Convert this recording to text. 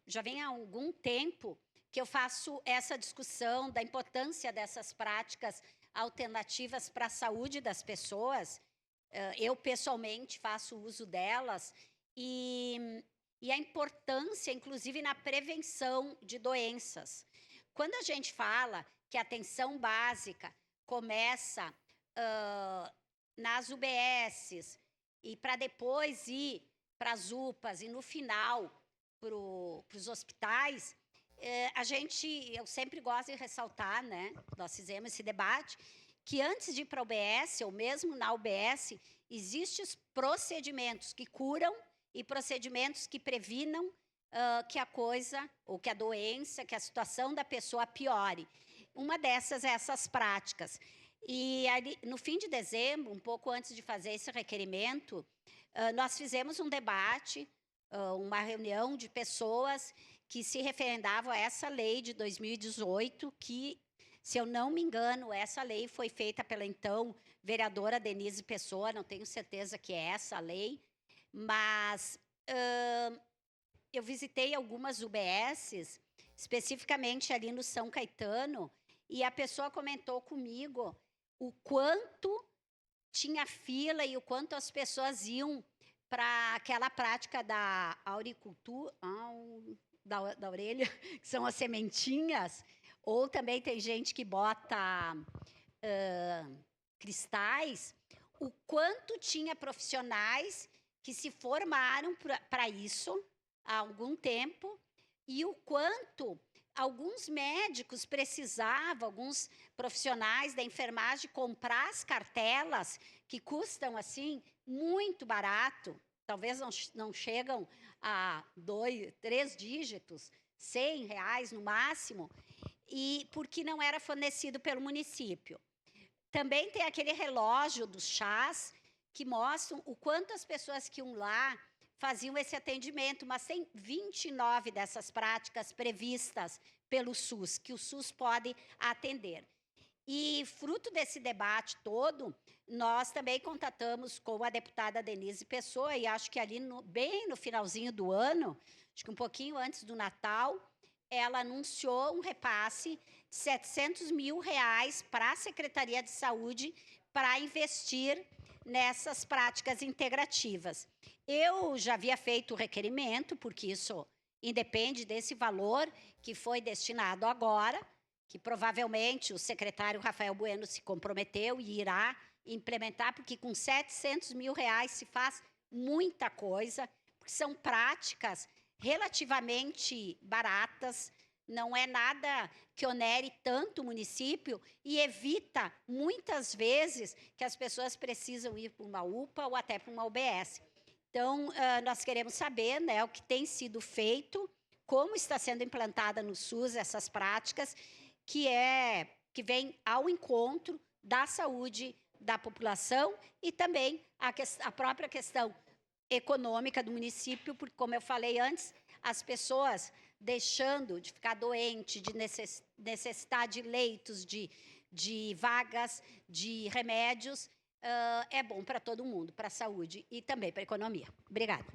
já vem há algum tempo que eu faço essa discussão da importância dessas práticas alternativas para a saúde das pessoas. Eu, pessoalmente, faço uso delas e a importância, inclusive, na prevenção de doenças. Quando a gente fala que a atenção básica começa nas UBSs e para depois ir para as UPAs e, no final, para os hospitais, eu sempre gosto de ressaltar, né? Nós fizemos esse debate, que antes de ir para a UBS, ou mesmo na UBS, existem os procedimentos que curam e procedimentos que previnam que a coisa, ou que a doença, que a situação da pessoa piore. Uma dessas é essas práticas. E ali, no fim de dezembro, um pouco antes de fazer esse requerimento, nós fizemos um debate, uma reunião de pessoas que se referendavam a essa lei de 2018, que, se eu não me engano, essa lei foi feita pela então vereadora Denise Pessoa, não tenho certeza que é essa a lei, mas eu visitei algumas UBSs, especificamente ali no São Caetano, e a pessoa comentou comigo o quanto tinha fila e o quanto as pessoas iam para aquela prática da auricultura, da orelha, que são as sementinhas, ou também tem gente que bota cristais, o quanto tinha profissionais que se formaram para isso há algum tempo e o quanto alguns médicos precisavam, alguns profissionais da enfermagem, comprar as cartelas que custam, assim, muito barato, talvez não chegam a 2, 3 dígitos, R$100 no máximo, e porque não era fornecido pelo município. Também tem aquele relógio dos chás que mostram o quanto as pessoas que iam lá faziam esse atendimento, mas tem 29 dessas práticas previstas pelo SUS, que o SUS pode atender. E, fruto desse debate todo, nós também contatamos com a deputada Denise Pessoa, e acho que ali, bem no finalzinho do ano, acho que um pouquinho antes do Natal, ela anunciou um repasse de R$700 mil para a Secretaria de Saúde para investir nessas práticas integrativas. Eu já havia feito o requerimento, porque isso independe desse valor que foi destinado agora, que provavelmente o secretário Rafael Bueno se comprometeu e irá implementar, porque com R$700 mil se faz muita coisa, porque são práticas relativamente baratas, não é nada que onere tanto o município e evita, muitas vezes, que as pessoas precisam ir para uma UPA ou até para uma UBS. Então, nós queremos saber, né, o que tem sido feito, como está sendo implantada no SUS essas práticas, que vem ao encontro da saúde da população e também a própria questão econômica do município, porque, como eu falei antes, as pessoas deixando de ficar doentes, de necessitar de leitos, de vagas, de remédios, é bom para todo mundo, para a saúde e também para a economia. Obrigada.